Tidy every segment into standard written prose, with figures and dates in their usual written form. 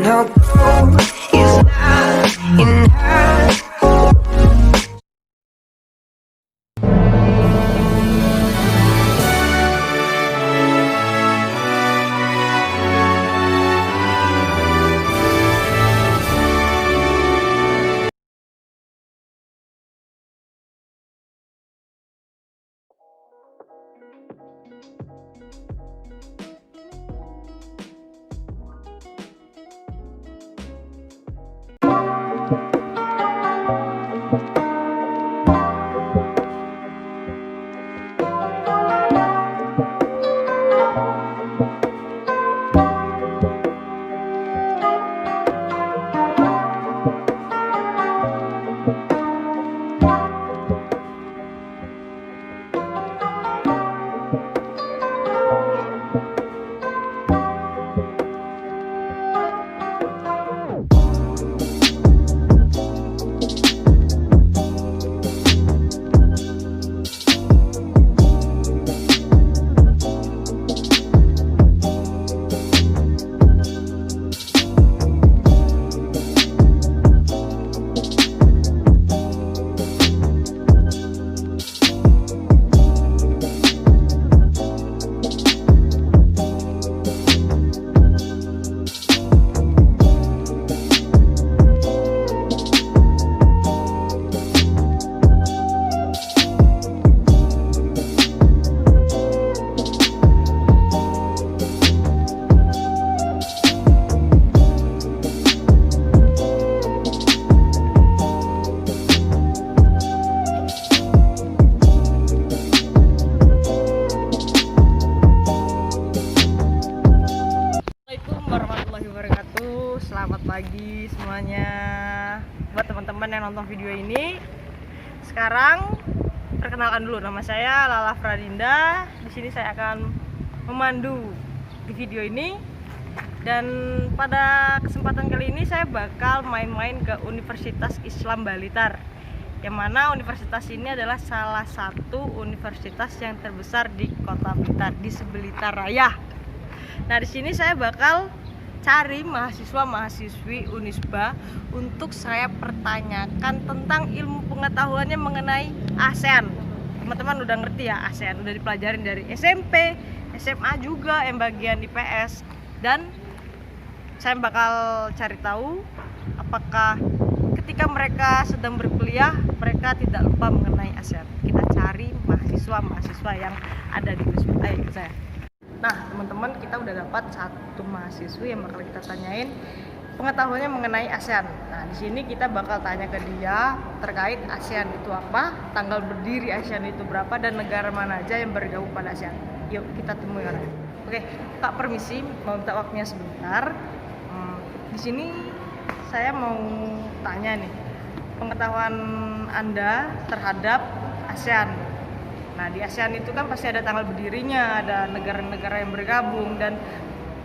Now gold is not enough. Assalamualaikum warahmatullahi wabarakatuh. Selamat pagi semuanya. Buat teman-teman yang nonton video ini, sekarang perkenalkan dulu, nama saya Lala Pradinda. Di sini saya akan memandu di video ini. Dan pada kesempatan kali ini saya bakal main-main ke Universitas Islam Blitar, yang mana universitas ini adalah salah satu universitas yang terbesar di Kota Blitar, di Seblitar Raya. Nah, di sini saya bakal cari mahasiswa-mahasiswi Unisba untuk saya pertanyakan tentang ilmu pengetahuannya mengenai ASEAN. Teman-teman udah ngerti ya ASEAN, udah dipelajarin dari SMP, SMA juga, yang bagian IPS. Dan saya bakal cari tahu apakah ketika mereka sedang berkuliah mereka tidak lupa mengenai ASEAN. Kita cari mahasiswa-mahasiswa yang ada di Unisba. Ayo ikut saya. Nah, teman-teman, kita udah dapat satu mahasiswi yang bakal kita tanyain pengetahuannya mengenai ASEAN. Nah, di sini kita bakal tanya ke dia terkait ASEAN itu apa, tanggal berdiri ASEAN itu berapa, dan negara mana aja yang bergabung pada ASEAN. Yuk, kita temui orangnya. Oke, Kak, permisi, mau minta waktunya sebentar. Di sini saya mau tanya nih, pengetahuan Anda terhadap ASEAN. Nah, di ASEAN itu kan pasti ada tanggal berdirinya, ada negara-negara yang bergabung, dan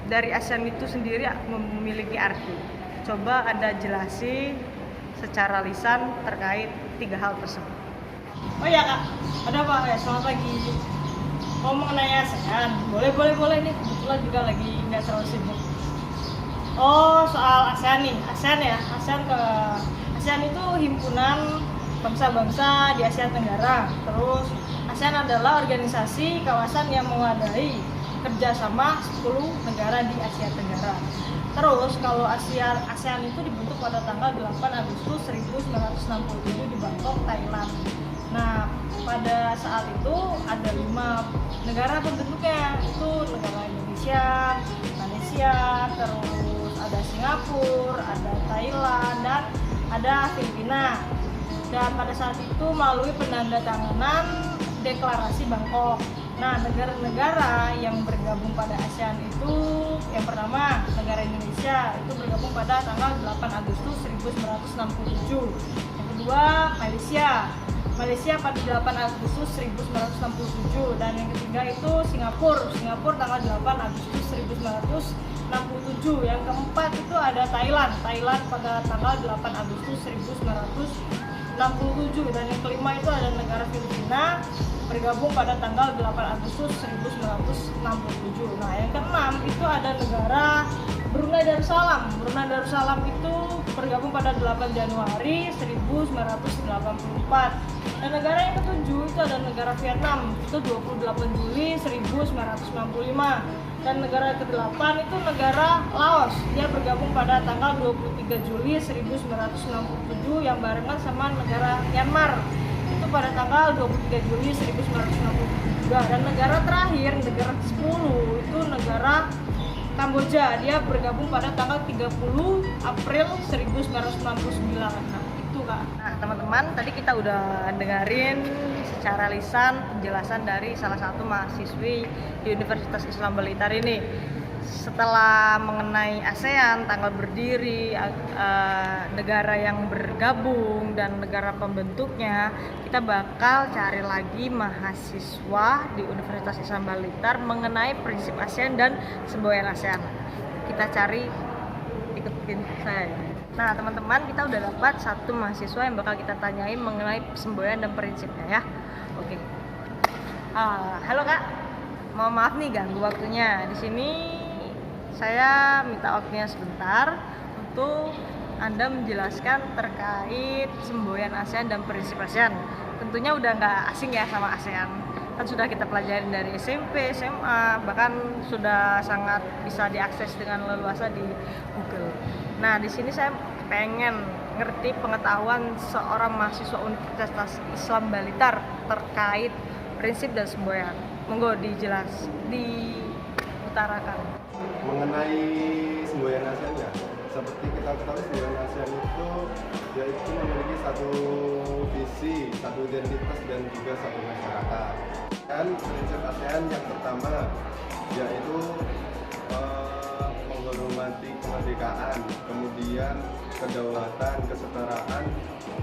dari ASEAN itu sendiri memiliki arti. Coba Anda jelasi secara lisan terkait 3 hal tersebut. Oh iya, Kak, ada apa? Ya, selamat pagi. Mau mengenai ASEAN? Boleh nih, kebetulan juga lagi nggak terlalu sibuk. Oh, soal ASEAN nih, ASEAN ya, ASEAN itu himpunan bangsa-bangsa di Asia Tenggara. Terus ASEAN adalah organisasi kawasan yang mewadahi kerjasama 10 negara di Asia Tenggara. Terus kalau ASEAN itu dibentuk pada tanggal 8 Agustus 1967 di Bangkok, Thailand. Nah, pada saat itu ada 5 negara pembentuknya, itu negara Indonesia, Malaysia, terus ada Singapura, ada Thailand, dan ada Filipina. Dan pada saat itu melalui penandatanganan deklarasi Bangkok. Nah, negara-negara yang bergabung pada ASEAN itu, yang pertama negara Indonesia itu bergabung pada tanggal 8 Agustus 1967. Yang kedua Malaysia pada 8 Agustus 1967. Dan yang ketiga itu Singapura tanggal 8 Agustus 1967. Yang keempat itu ada Thailand pada tanggal 8 Agustus 1967. Dan yang kelima itu ada negara Filipina bergabung pada tanggal 8 Agustus 1967. Nah, yang keenam itu ada negara Brunei Darussalam. Brunei Darussalam itu bergabung pada 8 Januari 1984. Dan negara yang ketujuh itu ada negara Vietnam, itu 28 Juli 1965. Dan negara ke-8 itu negara Laos, dia bergabung pada tanggal 23 Juli 1967 yang barengan sama negara Myanmar, itu pada tanggal 23 Juli 1967 juga. Dan negara terakhir, negara ke-10 itu negara Kamboja, dia bergabung pada tanggal 30 April 1969. Nah, itu Kak. Nah, teman-teman, tadi kita udah dengerin secara lisan penjelasan dari salah satu mahasiswi di Universitas Islam Blitar ini. Setelah mengenai ASEAN, tanggal berdiri, negara yang bergabung dan negara pembentuknya, kita bakal cari lagi mahasiswa di Universitas Islam Blitar mengenai prinsip ASEAN dan semboyan ASEAN. Kita cari, ikutin saya. Nah, teman-teman, kita udah dapat satu mahasiswa yang bakal kita tanyain mengenai semboyan dan prinsipnya ya. Oke. Halo Kak, mohon maaf nih ganggu waktunya. Di sini saya minta waktunya sebentar untuk Anda menjelaskan terkait semboyan ASEAN dan prinsip ASEAN. Tentunya udah nggak asing ya sama ASEAN. Kan sudah kita pelajarin dari SMP, SMA, bahkan sudah sangat bisa diakses dengan leluasa di Google. Nah, di sini saya pengen ngerti pengetahuan seorang mahasiswa Universitas Islam Blitar terkait prinsip dan semboyan. Monggo diutarakan. Mengenai semboyan ASEAN ya, seperti kita ketahui semboyan ASEAN itu yaitu memiliki satu visi, satu identitas dan juga satu masyarakat. Dan prinsip ASEAN yang pertama yaitu menghormati kemerdekaan, kemudian kedaulatan, kesetaraan,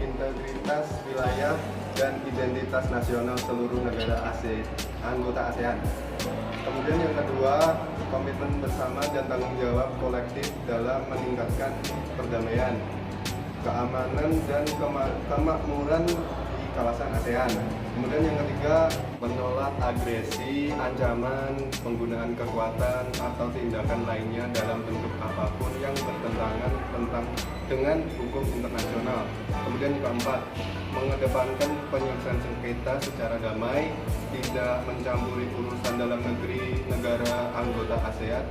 integritas wilayah dan identitas nasional seluruh negara anggota ASEAN. Kemudian yang kedua, komitmen bersama dan tanggung jawab kolektif dalam meningkatkan perdamaian, keamanan dan kemakmuran di kawasan ASEAN. Kemudian yang ketiga, menolak agresi, ancaman, penggunaan kekuatan atau tindakan lainnya dalam bentuk apapun yang bertentangan dengan hukum internasional. Kemudian yang keempat, mengedepankan penyelesaian sengketa secara damai, tidak mencampuri urusan dalam negeri negara anggota ASEAN,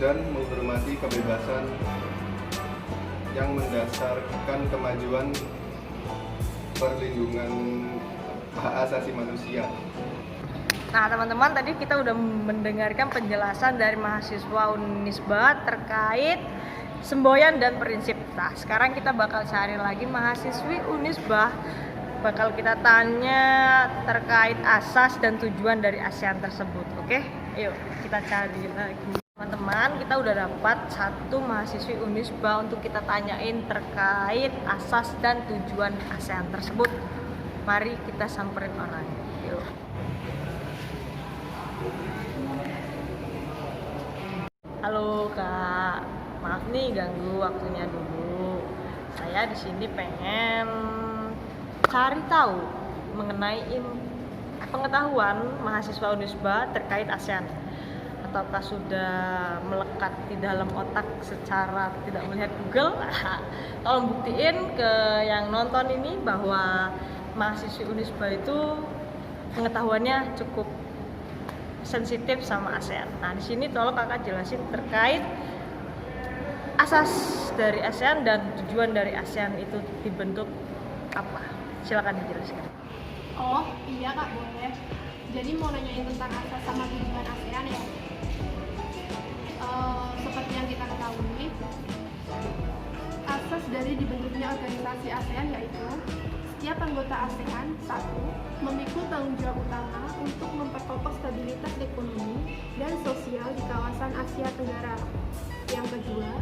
dan menghormati kebebasan yang mendasarkan kemajuan perlindungan hak asasi manusia. Nah, teman-teman, tadi kita udah mendengarkan penjelasan dari mahasiswa Unisba terkait semboyan dan prinsip. Nah, sekarang kita bakal cari lagi mahasiswi Unisba, bakal kita tanya terkait asas dan tujuan dari ASEAN tersebut. Oke, yuk kita cari lagi. Teman-teman, kita udah dapat satu mahasiswi Unisba untuk kita tanyain terkait asas dan tujuan ASEAN tersebut. Mari kita samperin orangnya. Yuk. Halo Kak, maaf nih ganggu waktunya dulu. Saya di sini pengen cari tahu mengenai pengetahuan mahasiswa Unisba terkait ASEAN. Ataukah sudah melekat di dalam otak secara tidak melihat Google? Tolong buktiin ke yang nonton ini bahwa mahasiswi Unisba itu pengetahuannya cukup sensitif sama ASEAN. Nah, di sini tolong Kakak jelasin terkait asas dari ASEAN dan tujuan dari ASEAN itu dibentuk apa? Silakan dijelaskan. Oh iya Kak, boleh. Jadi mau nanyain tentang asas sama tujuan ASEAN ya. Seperti yang kita ketahui, asas dari dibentuknya organisasi ASEAN yaitu setiap anggota ASEAN, satu, memikul tanggung jawab utama untuk memperkokoh stabilitas ekonomi dan sosial di kawasan Asia Tenggara. Yang kedua,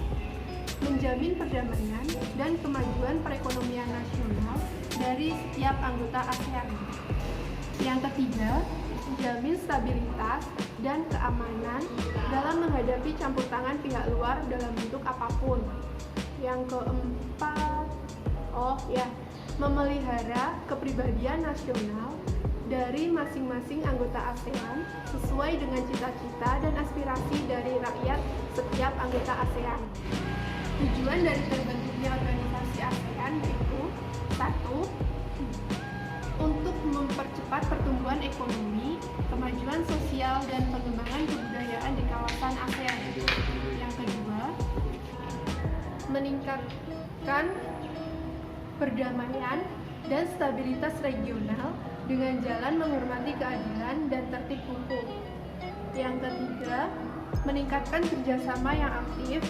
menjamin perdamaian dan kemajuan perekonomian nasional dari setiap anggota ASEAN. Yang ketiga, menjamin stabilitas dan keamanan dalam menghadapi campur tangan pihak luar dalam bentuk apapun. Yang keempat, memelihara kepribadian nasional dari masing-masing anggota ASEAN sesuai dengan cita-cita dan aspirasi dari rakyat setiap anggota ASEAN. Tujuan dari terbentuknya organisasi ASEAN yaitu 1. Untuk mempercepat pertumbuhan ekonomi, kemajuan sosial, dan pengembangan kebudayaan di kawasan ASEAN. Yang kedua, meningkatkan perdamaian dan stabilitas regional dengan jalan menghormati keadilan dan tertib hukum. Yang ketiga, meningkatkan kerjasama yang aktif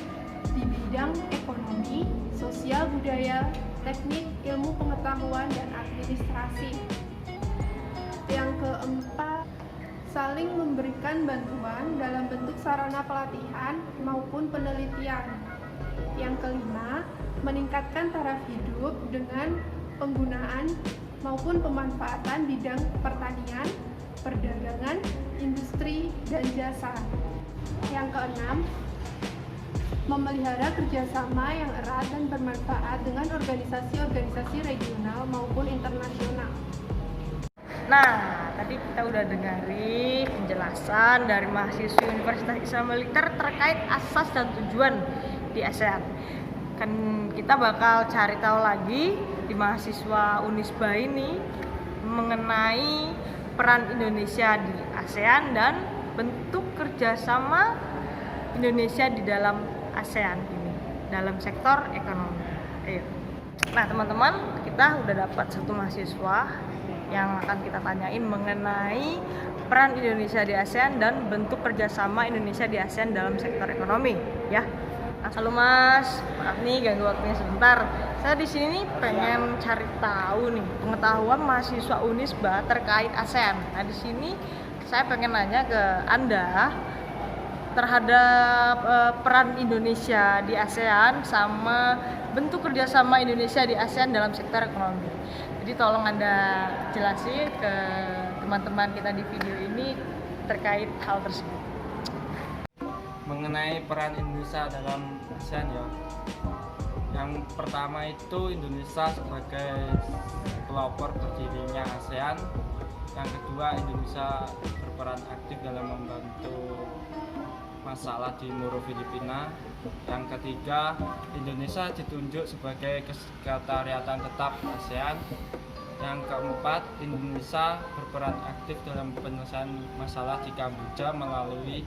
di bidang ekonomi, sosial, budaya, teknik, ilmu pengetahuan, dan administrasi. Yang keempat, saling memberikan bantuan dalam bentuk sarana pelatihan maupun penelitian. Yang kelima, meningkatkan taraf hidup dengan penggunaan maupun pemanfaatan bidang pertanian, perdagangan, industri, dan jasa. Yang keenam, memelihara kerjasama yang erat dan bermanfaat dengan organisasi-organisasi regional maupun internasional. Nah, tadi kita udah dengerin penjelasan dari mahasiswa Universitas Islam Militer terkait asas dan tujuan di ASEAN. Kan kita bakal cari tahu lagi di mahasiswa Unisba ini mengenai peran Indonesia di ASEAN dan bentuk kerjasama Indonesia di dalam ASEAN ini dalam sektor ekonomi. Ayo. Nah teman-teman, kita udah dapat satu mahasiswa yang akan kita tanyain mengenai peran Indonesia di ASEAN dan bentuk kerjasama Indonesia di ASEAN dalam sektor ekonomi, ya. Halo Mas, maaf nih ganggu waktunya sebentar. Saya di sini nih pengen cari tahu nih pengetahuan mahasiswa Unisba terkait ASEAN. Nah di sini saya pengen nanya ke Anda terhadap peran Indonesia di ASEAN sama bentuk kerjasama Indonesia di ASEAN dalam sektor ekonomi. Jadi tolong Anda jelasin ke teman-teman kita di video ini terkait hal tersebut. Mengenai peran Indonesia dalam ASEAN ya, yang pertama itu Indonesia sebagai pelopor berdirinya ASEAN. Yang kedua, Indonesia berperan aktif dalam membantu masalah di Moro Filipina. Yang ketiga, Indonesia ditunjuk sebagai kesekretariatan tetap ASEAN. Yang keempat, Indonesia berperan aktif dalam penyelesaian masalah di Kamboja melalui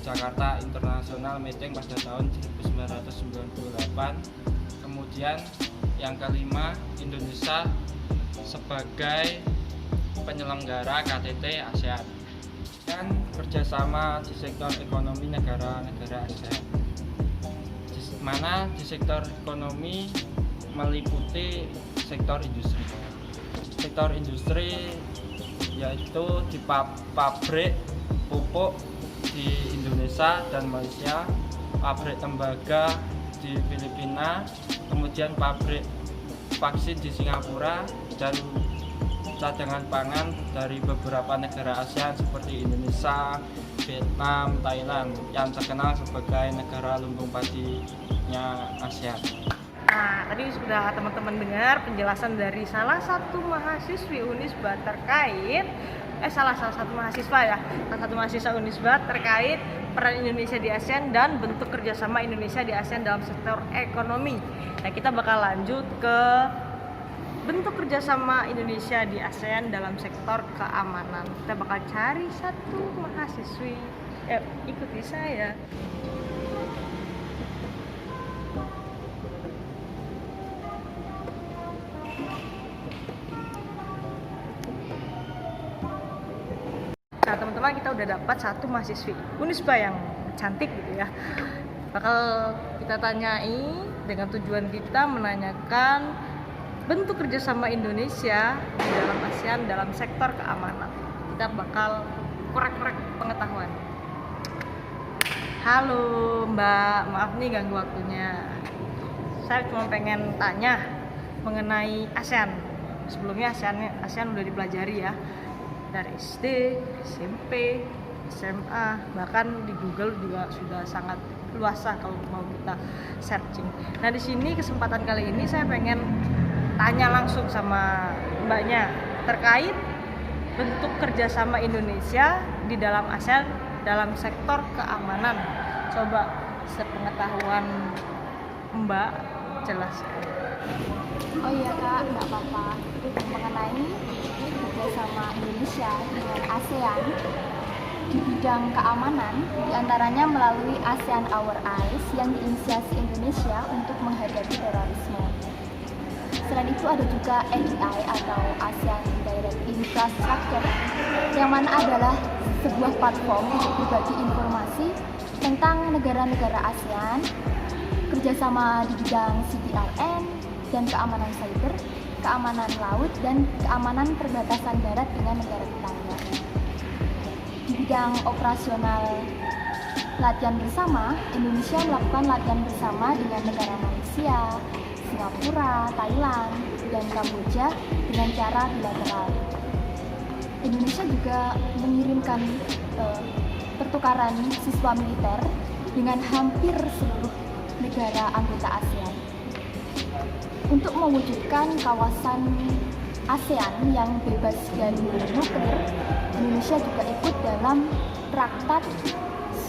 Jakarta International Meeting pada tahun 1998. Kemudian yang kelima, Indonesia sebagai penyelenggara KTT ASEAN dan kerjasama di sektor ekonomi negara-negara ASEAN, di mana di sektor ekonomi meliputi sektor industri. Sektor industri yaitu di pabrik pupuk di Indonesia dan Malaysia, pabrik tembaga di Filipina, kemudian pabrik vaksin di Singapura, dan cadangan pangan dari beberapa negara ASEAN seperti Indonesia, Vietnam, Thailand yang terkenal sebagai negara lumbung padinya ASEAN. Nah, tadi sudah teman-teman dengar penjelasan dari salah satu mahasiswi Unisba terkait salah satu mahasiswa Unisba terkait peran Indonesia di ASEAN dan bentuk kerjasama Indonesia di ASEAN dalam sektor ekonomi. Nah, kita bakal lanjut ke bentuk kerjasama Indonesia di ASEAN dalam sektor keamanan. Kita bakal cari satu mahasiswi. Ikuti saya. Nah teman-teman, kita udah dapat satu mahasiswi Unisba yang cantik gitu ya. Bakal kita tanyai dengan tujuan kita menanyakan bentuk kerjasama Indonesia di dalam ASEAN dalam sektor keamanan. Kita bakal korek-korek pengetahuan. Halo Mbak, maaf nih ganggu waktunya. Saya cuma pengen tanya mengenai ASEAN. Sebelumnya ASEAN udah dipelajari ya, dari SD, SMP, SMA, bahkan di Google juga sudah sangat luas kalau mau kita searching. Nah di sini kesempatan kali ini saya pengen tanya langsung sama Mbaknya terkait bentuk kerjasama Indonesia di dalam ASEAN dalam sektor keamanan. Coba sepengetahuan Mbak jelaskan. Oh iya Kak, nggak apa-apa. Mengenai kerjasama Indonesia dengan ASEAN di bidang keamanan, diantaranya melalui ASEAN Our Eyes yang diinisiasi Indonesia untuk menghadapi terorisme. Selain itu ada juga ADI atau ASEAN Direct Infrastructure, yang mana adalah sebuah platform untuk berbagi informasi tentang negara-negara ASEAN, kerjasama di bidang CBRN dan keamanan cyber, keamanan laut, dan keamanan perbatasan darat dengan negara tetangga. Di bidang operasional latihan bersama, Indonesia melakukan latihan bersama dengan negara Malaysia, Singapura, Thailand, dan Kamboja dengan cara bilateral. Indonesia juga mengirimkan pertukaran siswa militer dengan hampir seluruh negara anggota ASEAN untuk mewujudkan kawasan ASEAN yang bebas dari nuklir. Indonesia juga ikut dalam Traktat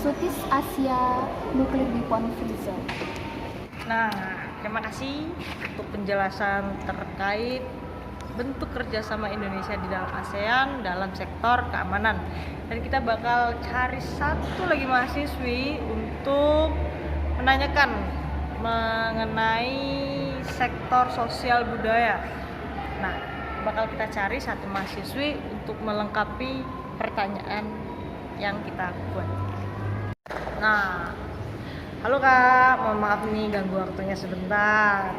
Southeast Asia Nuclear Weapon Free Zone. Nah, terima kasih untuk penjelasan terkait bentuk kerjasama Indonesia di dalam ASEAN dalam sektor keamanan. Dan kita bakal cari satu lagi mahasiswi untuk menanyakan mengenai sektor sosial budaya. Nah, bakal kita cari satu mahasiswi untuk melengkapi pertanyaan yang kita buat. Nah, halo Kak, mohon maaf nih ganggu waktunya sebentar.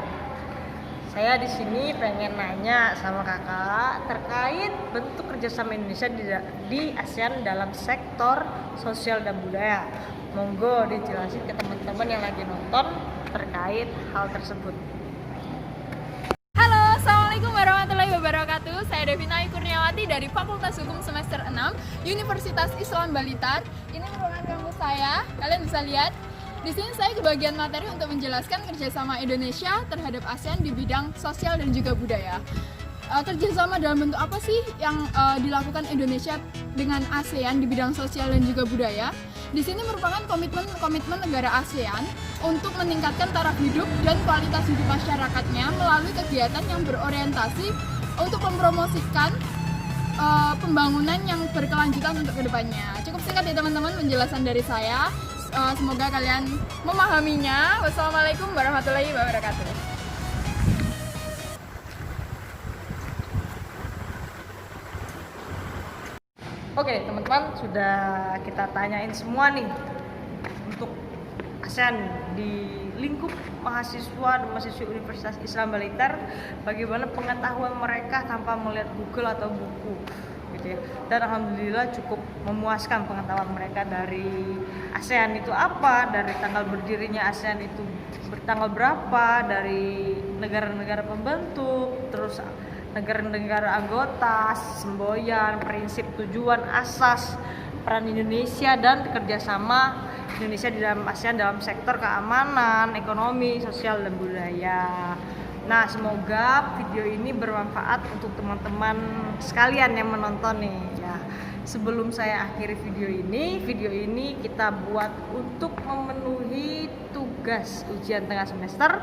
Saya di sini pengen nanya sama Kakak terkait bentuk kerjasama Indonesia di ASEAN dalam sektor sosial dan budaya. Monggo dijelasin ke teman-teman yang lagi nonton terkait hal tersebut. Halo, Assalamualaikum warahmatullahi wabarakatuh. Saya Devina Kurniawati dari Fakultas Hukum semester 6 Universitas Islam Blitar. Ini merupakan kampus saya, kalian bisa lihat. Di sini saya kebagian materi untuk menjelaskan kerjasama Indonesia terhadap ASEAN di bidang sosial dan juga budaya. Kerjasama dalam bentuk apa sih yang dilakukan Indonesia dengan ASEAN di bidang sosial dan juga budaya? Di sini merupakan komitmen negara ASEAN untuk meningkatkan taraf hidup dan kualitas hidup masyarakatnya melalui kegiatan yang berorientasi untuk mempromosikan pembangunan yang berkelanjutan untuk kedepannya. Cukup singkat ya teman-teman penjelasan dari saya. Semoga kalian memahaminya. Wassalamualaikum warahmatullahi wabarakatuh. Oke teman-teman, sudah kita tanyain semua nih untuk ASEAN di lingkup mahasiswa dan mahasiswa Universitas Islam Blitar, bagaimana pengetahuan mereka tanpa melihat Google atau buku gitu ya. Dan alhamdulillah cukup memuaskan pengetahuan mereka dari ASEAN itu apa, dari tanggal berdirinya ASEAN itu bertanggal berapa, dari negara-negara pembentuk, terus negara-negara anggota, semboyan, prinsip, tujuan, asas, peran Indonesia, dan kerjasama Indonesia di dalam ASEAN dalam sektor keamanan, ekonomi, sosial, dan budaya. Nah, semoga video ini bermanfaat untuk teman-teman sekalian yang menonton nih ya. Sebelum saya akhiri video ini kita buat untuk memenuhi tugas ujian tengah semester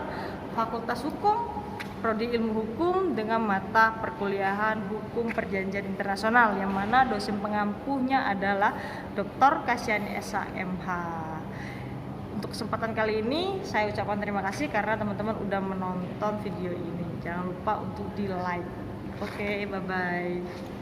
Fakultas Hukum, Prodi Ilmu Hukum dengan mata perkuliahan Hukum Perjanjian Internasional, yang mana dosen pengampuhnya adalah Dr. Kasyani SHMH. Untuk kesempatan kali ini saya ucapkan terima kasih karena teman-teman udah menonton video ini. Jangan lupa untuk di like. Oke, bye-bye.